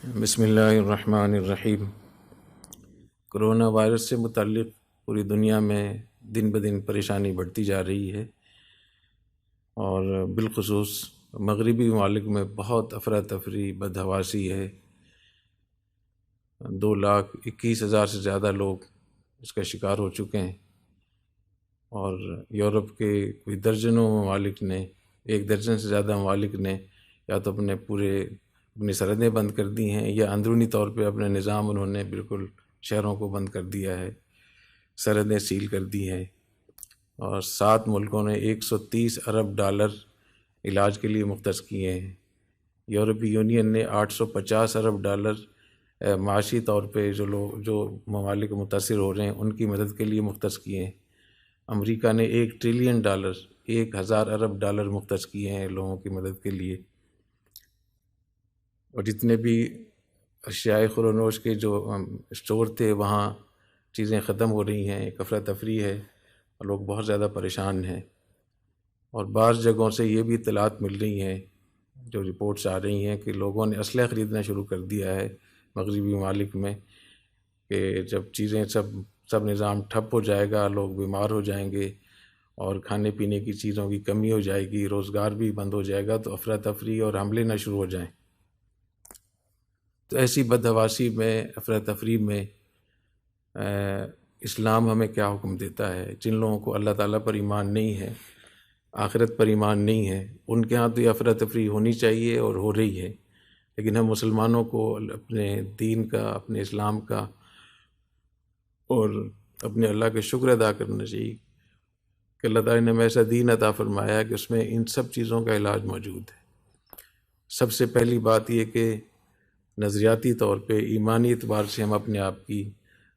بسم اللہ الرحمن الرحیم۔ کرونا وائرس سے متعلق پوری دنیا میں دن بدن پریشانی بڑھتی جا رہی ہے، اور بالخصوص مغربی ممالک میں بہت افراتفری بدحواسی ہے۔ 2,21,000 سے زیادہ لوگ اس کا شکار ہو چکے ہیں، اور یورپ کے کوئی درجنوں ممالک نے، 1 درجن سے زیادہ ممالک نے یا تو اپنی سرحدیں بند کر دی ہیں، یا اندرونی طور پہ اپنے نظام انہوں نے بالکل شہروں کو بند کر دیا ہے، سرحدیں سیل کر دی ہیں، اور 7 ملکوں نے $130 ارب علاج کے لیے مختص کیے ہیں۔ یورپی یونین نے $850 ارب معاشی طور پہ جو ممالک متاثر ہو رہے ہیں ان کی مدد کے لیے مختص کیے ہیں۔ امریکہ نے $1 ٹریلین 1,000 ارب مختص کیے ہیں لوگوں کی مدد کے لیے۔ اور جتنے بھی اشیاء خورونوش کے جو اسٹور تھے وہاں چیزیں ختم ہو رہی ہیں، ایک افراتفری ہے اور لوگ بہت زیادہ پریشان ہیں۔ اور بعض جگہوں سے یہ بھی اطلاعات مل رہی ہیں، جو رپورٹس آ رہی ہیں کہ لوگوں نے اسلحہ خریدنا شروع کر دیا ہے مغربی ممالک میں، کہ جب چیزیں سب نظام ٹھپ ہو جائے گا، لوگ بیمار ہو جائیں گے اور کھانے پینے کی چیزوں کی کمی ہو جائے گی، روزگار بھی بند ہو جائے گا، تو افراتفری اور حملے نہ شروع ہو جائیں۔ تو ایسی بدحواسی میں، افراتفری میں، اسلام ہمیں کیا حکم دیتا ہے؟ جن لوگوں کو اللہ تعالیٰ پر ایمان نہیں ہے، آخرت پر ایمان نہیں ہے، ان کے ہاں تو یہ افراتفری ہونی چاہیے اور ہو رہی ہے، لیکن ہم مسلمانوں کو اپنے دین کا، اپنے اسلام کا اور اپنے اللہ کا شکر ادا کرنا چاہیے کہ اللہ تعالیٰ نے ہمیں ایسا دین عطا فرمایا کہ اس میں ان سب چیزوں کا علاج موجود ہے۔ سب سے پہلی بات یہ کہ نظریاتی طور پہ، ایمانی اعتبار سے ہم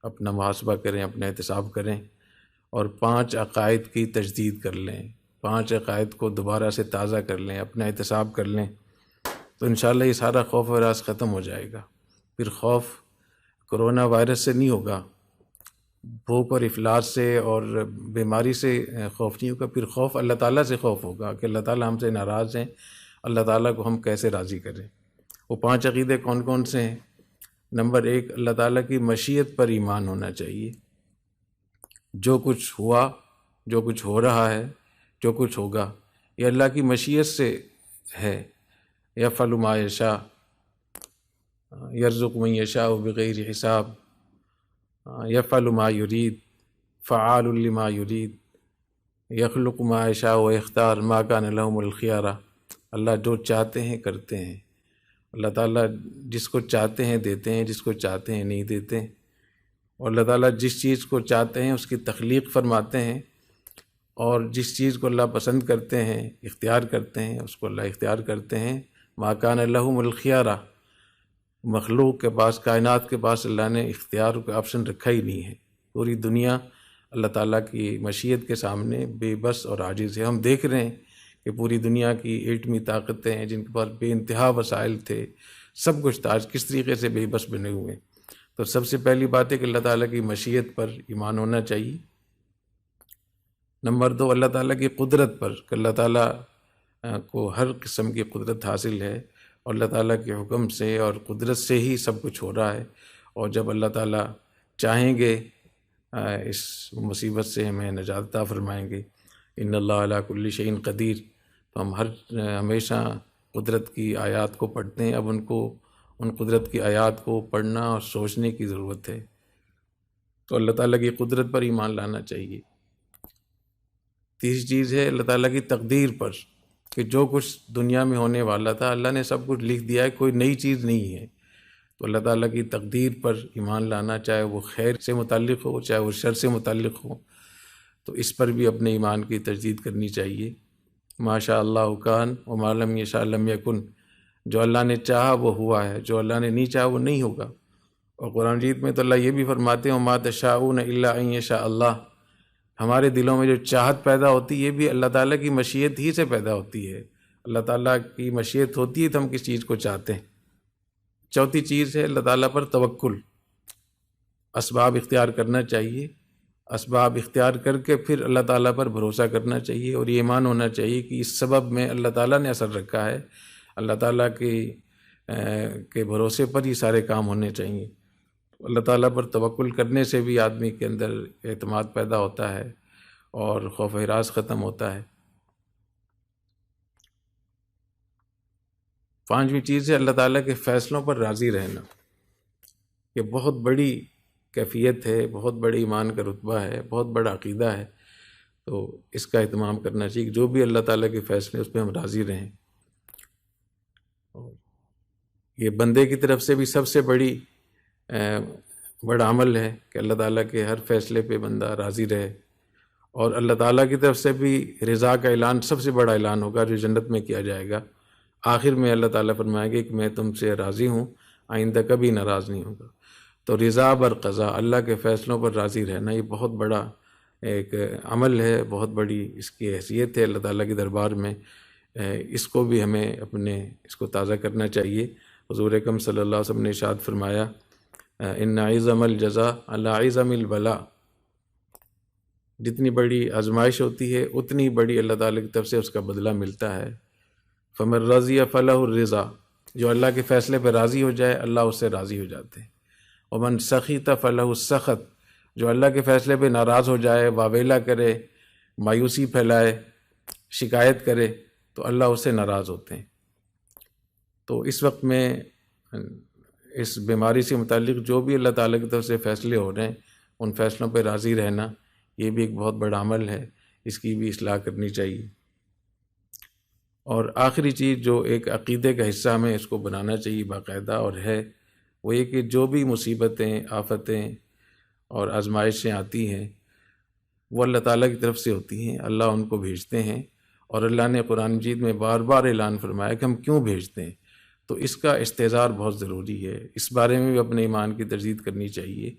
اپنا محاسبہ کریں، اپنا احتساب کریں، اور 5 عقائد کی تجدید کر لیں، 5 عقائد کو دوبارہ سے تازہ کر لیں، اپنا احتساب کر لیں، تو انشاءاللہ یہ سارا خوف و ہراس ختم ہو جائے گا۔ پھر خوف کرونا وائرس سے نہیں ہوگا، بھوک اور افلاس سے اور بیماری سے خوف نہیں ہوگا، پھر خوف اللہ تعالیٰ سے خوف ہوگا کہ اللہ تعالیٰ ہم سے ناراض ہیں، اللہ تعالیٰ کو ہم کیسے راضی کریں۔ وہ 5 عقیدے کون کون سے ہیں؟ نمبر 1، اللہ تعالیٰ کی مشیت پر ایمان ہونا چاہیے۔ جو کچھ ہوا، جو کچھ ہو رہا ہے، جو کچھ ہوگا، یہ اللہ کی مشیت سے ہے۔ یفعل ما یشاء، یرزق من یشاء بغیر حساب، یفعل ما یرید، فعال لما یرید، یخلق ما یشاء و یختار، ما کان لهم الخیارہ۔ اللہ جو چاہتے ہیں کرتے ہیں۔ اللہ تعالیٰ جس کو چاہتے ہیں دیتے ہیں، جس کو چاہتے ہیں نہیں دیتے، اور اللہ تعالیٰ جس چیز کو چاہتے ہیں اس کی تخلیق فرماتے ہیں، اور جس چیز کو اللہ پسند کرتے ہیں، اختیار کرتے ہیں، اس کو اللہ اختیار کرتے ہیں۔ ما کان لهم الخیارہ، مخلوق کے پاس، کائنات کے پاس اللہ نے اختیار کا آپشن رکھا ہی نہیں ہے۔ پوری دنیا اللہ تعالیٰ کی مشیت کے سامنے بے بس اور عاجز ہے۔ ہم دیکھ رہے ہیں کہ پوری دنیا کی ایٹمی طاقتیں ہیں جن کے پاس بے انتہا وسائل تھے، سب کچھ تھا، آج کس طریقے سے بے بس بنے ہوئے ہیں۔ تو سب سے پہلی بات ہے کہ اللہ تعالیٰ کی مشیت پر ایمان ہونا چاہیے۔ نمبر 2، اللہ تعالیٰ کی قدرت پر، کہ اللہ تعالیٰ کو ہر قسم کی قدرت حاصل ہے، اور اللہ تعالیٰ کے حکم سے اور قدرت سے ہی سب کچھ ہو رہا ہے، اور جب اللہ تعالیٰ چاہیں گے اس مصیبت سے ہمیں نجات عطا فرمائیں گے۔ ان اللہ علی کل شیء قدیر، تو ہم ہمیشہ قدرت کی آیات کو پڑھتے ہیں۔ اب ان قدرت کی آیات کو پڑھنا اور سوچنے کی ضرورت ہے۔ تو اللہ تعالیٰ کی قدرت پر ایمان لانا چاہیے۔ تیسری چیز ہے اللہ تعالیٰ کی تقدیر پر، کہ جو کچھ دنیا میں ہونے والا تھا اللہ نے سب کچھ لکھ دیا ہے، کوئی نئی چیز نہیں ہے۔ تو اللہ تعالیٰ کی تقدیر پر ایمان لانا، چاہے وہ خیر سے متعلق ہو، چاہے وہ شر سے متعلق ہو، تو اس پر بھی اپنے ایمان کی تجدید کرنی چاہیے۔ ما شاء اللہ کان وما لم یشاء لم یکن، جو اللہ نے چاہا وہ ہوا ہے، جو اللہ نے نہیں چاہا وہ نہیں ہوگا۔ اور قرآن مجید میں تو اللہ یہ بھی فرماتے ہیں وما تشاءون الا ان یشاء اللہ، ہمارے دلوں میں جو چاہت پیدا ہوتی ہے یہ بھی اللہ تعالیٰ کی مشیت ہی سے پیدا ہوتی ہے۔ اللہ تعالیٰ کی مشیت ہوتی ہے تو ہم کس چیز کو چاہتے ہیں۔ چوتھی چیز ہے اللہ تعالیٰ پر توکل، اسباب اختیار کرنا چاہیے، اسباب اختیار کر کے پھر اللہ تعالیٰ پر بھروسہ کرنا چاہیے، اور یہ ایمان ہونا چاہیے کہ اس سبب میں اللہ تعالیٰ نے اثر رکھا ہے، اللہ تعالیٰ کی کے بھروسے پر ہی سارے کام ہونے چاہیے۔ اللہ تعالیٰ پر توکل کرنے سے بھی آدمی کے اندر اعتماد پیدا ہوتا ہے اور خوف و ہراس ختم ہوتا ہے۔ پانچویں چیز ہے اللہ تعالیٰ کے فیصلوں پر راضی رہنا۔ یہ بہت بڑی کیفیت ہے، بہت بڑی ایمان کا رتبہ ہے، بہت بڑا عقیدہ ہے، تو اس کا اہتمام کرنا چاہیے کہ جو بھی اللہ تعالیٰ کے فیصلے اس پہ ہم راضی رہیں۔ یہ بندے کی طرف سے بھی سب سے بڑا عمل ہے کہ اللہ تعالیٰ کے ہر فیصلے پہ بندہ راضی رہے، اور اللہ تعالیٰ کی طرف سے بھی رضا کا اعلان سب سے بڑا اعلان ہوگا جو جنت میں کیا جائے گا۔ آخر میں اللہ تعالیٰ فرمائے گا کہ میں تم سے راضی ہوں، آئندہ کبھی ناراض نہیں ہوگا۔ تو رضا بر قضا، اللہ کے فیصلوں پر راضی رہنا، یہ بہت بڑا ایک عمل ہے، بہت بڑی اس کی حیثیت ہے اللہ تعالیٰ کے دربار میں۔ اس کو بھی ہمیں اس کو تازہ کرنا چاہیے۔ حضور اکرم صلی اللہ علیہ وسلم نے ارشاد فرمایا ان عظم الجزاء علی عظم البلاء، جتنی بڑی آزمائش ہوتی ہے اتنی بڑی اللہ تعالیٰ کی طرف سے اس کا بدلہ ملتا ہے۔ فمن رضی فلہ الرضا، جو اللہ کے فیصلے پہ راضی ہو جائے اللہ اس سے راضی ہو جاتے ہیں۔ ومن سخط فلہ السخط، جو اللہ کے فیصلے پہ ناراض ہو جائے، واویلا کرے، مایوسی پھیلائے، شکایت کرے، تو اللہ اس سے ناراض ہوتے ہیں۔ تو اس وقت میں اس بیماری سے متعلق جو بھی اللہ تعالیٰ کی طرف سے فیصلے ہو رہے ہیں ان فیصلوں پہ راضی رہنا، یہ بھی ایک بہت بڑا عمل ہے، اس کی بھی اصلاح کرنی چاہیے۔ اور آخری چیز جو ایک عقیدے کا حصہ ہمیں اس کو بنانا چاہیے باقاعدہ، اور ہے وہ یہ کہ جو بھی مصیبتیں، آفتیں اور آزمائشیں آتی ہیں وہ اللہ تعالیٰ کی طرف سے ہوتی ہیں، اللہ ان کو بھیجتے ہیں، اور اللہ نے قرآن مجید میں بار بار اعلان فرمایا کہ ہم کیوں بھیجتے ہیں۔ تو اس کا استحضار بہت ضروری ہے، اس بارے میں بھی اپنے ایمان کی تجدید کرنی چاہیے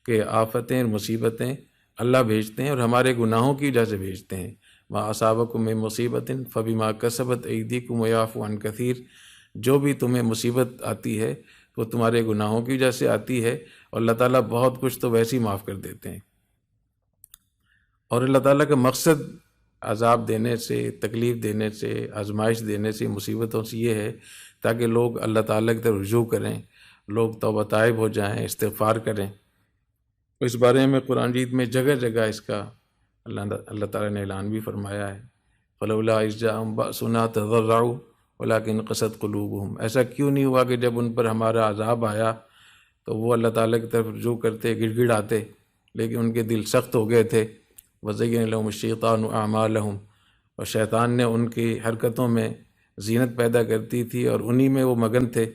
کہ آفتیں اور مصیبتیں اللہ بھیجتے ہیں اور ہمارے گناہوں کی وجہ سے بھیجتے ہیں۔ ما اصابکم من مصیبت فبما کسبت ایدیکم ویعفو عن کثیر، جو بھی تمہیں مصیبت آتی ہے وہ تمہارے گناہوں کی وجہ سے آتی ہے، اور اللہ تعالیٰ بہت کچھ تو ویسے ہی معاف کر دیتے ہیں۔ اور اللہ تعالیٰ کا مقصد عذاب دینے سے، تکلیف دینے سے، آزمائش دینے سے، مصیبتوں سے یہ ہے تاکہ لوگ اللہ تعالیٰ کی طرف رجوع کریں، لوگ توبہ طائب ہو جائیں، استغفار کریں۔ اس بارے میں قرآن مجید میں جگہ جگہ اس کا اللہ تعالیٰ نے اعلان بھی فرمایا ہے۔ فلولا اذ جاءہم بأسنا تضرعوا ولکن قست قلوبہم، ایسا کیوں نہیں ہوا کہ جب ان پر ہمارا عذاب آیا تو وہ اللہ تعالیٰ کی طرف رجوع کرتے، گڑ گڑاتے، لیکن ان کے دل سخت ہو گئے تھے۔ وزین لهم الشیطان اعمالهم، اور شیطان نے ان کی حرکتوں میں زینت پیدا کرتی تھی اور انہی میں وہ مگن تھے۔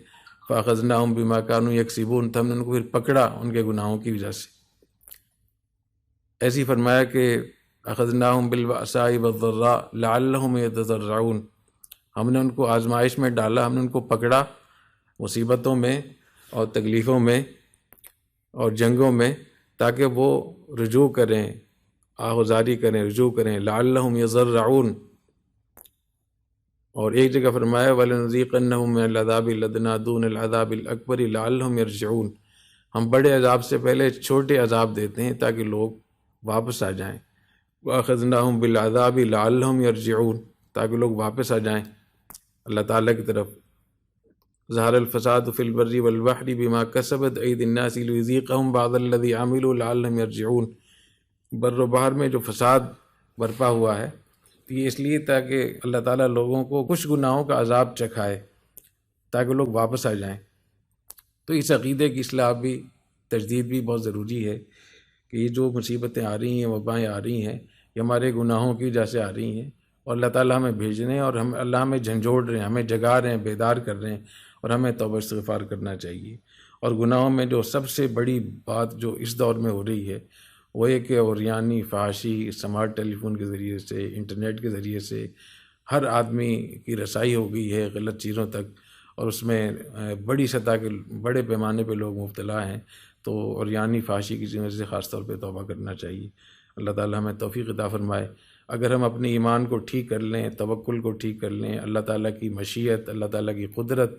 فاخذناهم بما كانوا يكسبون، تو ہم نے ان کو پھر پکڑا ان کے گناہوں کی وجہ سے۔ ایسی فرمایا کہ اخذناهم بالبأساء والضراء لعلهم يتضرعون، ہم نے ان کو آزمائش میں ڈالا، ہم نے ان کو پکڑا مصیبتوں میں اور تکلیفوں میں اور جنگوں میں تاکہ وہ رجوع کریں، آہوزاری کریں، رجوع کریں۔ لعلهم يضرعون، اور ایک جگہ فرمایا وَلَنُذِيقَنَّهُم مِّنَ الْعَذَابِ الْأَدْنَىٰ دُونَ الْعَذَابِ الْأَكْبَرِ لَعَلَّهُمْ يَرْجِعُونَ، ہم بڑے عذاب سے پہلے چھوٹے عذاب دیتے ہیں تاکہ لوگ واپس آ جائیں۔ وَأَخَذْنَاهُمْ بِالْعَذَابِ لَعَلَّهُمْ يَرْجِعُونَ، تاکہ لوگ واپس آ جائیں اللہ تعالیٰ کی طرف۔ ظَهَرَ الْفَسَادُ فِي الْبَرِّ وَالْبَحْرِ بِمَا كَسَبَتْ أَيْدِي النَّاسِ لِيُذِيقَهُم بَعْضَ الَّذِي عَمِلُوا لَعَلَّهُمْ يَرْجِعُونَ، بر و بحر میں جو فساد برپا ہوا ہے یہ اس لیے تاکہ اللہ تعالیٰ لوگوں کو کچھ گناہوں کا عذاب چکھائے تاکہ لوگ واپس آ جائیں۔ تو اس عقیدے کی اصلاح بھی، تجدید بھی بہت ضروری ہے کہ یہ جو مصیبتیں آ رہی ہیں، وبائیں آ رہی ہیں، یہ ہمارے گناہوں کی وجہ سے آ رہی ہیں، اور اللہ تعالیٰ ہمیں بھیج رہے ہیں، اور اللہ ہمیں جھنجھوڑ رہے ہیں، ہمیں جگا رہے ہیں، بیدار کر رہے ہیں، اور ہمیں توبہ استغفار کرنا چاہیے۔ اور گناہوں میں جو سب سے بڑی بات جو اس دور میں ہو رہی ہے وہ یہ کہ عریانی، فحاشی، اسمارٹ ٹیلی فون کے ذریعے سے، انٹرنیٹ کے ذریعے سے ہر آدمی کی رسائی ہو گئی ہے غلط چیزوں تک، اور اس میں بڑی سطح کے، بڑے پیمانے پہ لوگ مبتلا ہیں۔ تو عریانی، فحاشی کی چیزوں سے خاص طور پہ توبہ کرنا چاہیے۔ اللہ تعالیٰ ہمیں توفیق عطا فرمائے۔ اگر ہم اپنے ایمان کو ٹھیک کر لیں، توکل کو ٹھیک کر لیں، اللہ تعالیٰ کی مشیت، اللہ تعالیٰ کی قدرت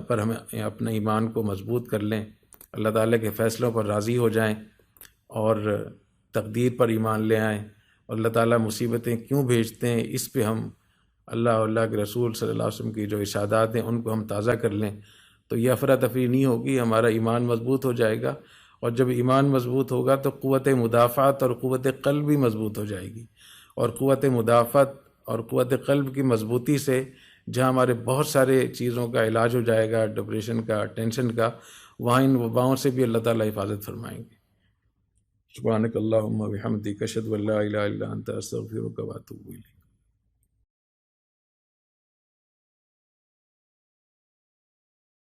پر ہم اپنے ایمان کو مضبوط کر لیں، اللہ تعالیٰ کے فیصلوں پر راضی ہو جائیں اور تقدیر پر ایمان لے آئیں، اور اللہ تعالیٰ مصیبتیں کیوں بھیجتے ہیں اس پہ ہم اللہ اور اللہ کے رسول صلی اللہ علیہ وسلم کی جو ارشادات ہیں ان کو ہم تازہ کر لیں تو یہ افراتفری نہیں ہوگی، ہمارا ایمان مضبوط ہو جائے گا، اور جب ایمان مضبوط ہوگا تو قوت مدافعت اور قوت قلب بھی مضبوط ہو جائے گی، اور قوت مدافعت اور قوت قلب کی مضبوطی سے جہاں ہمارے بہت سارے چیزوں کا علاج ہو جائے گا، ڈپریشن کا، ٹینشن کا، وہاں ان وباؤں سے بھی اللہ تعالیٰ حفاظت فرمائیں گے۔ سبحانک اللہم و بحمدک، اشہد ان لا الہ الا انت، استغفرک و اتوب الیک۔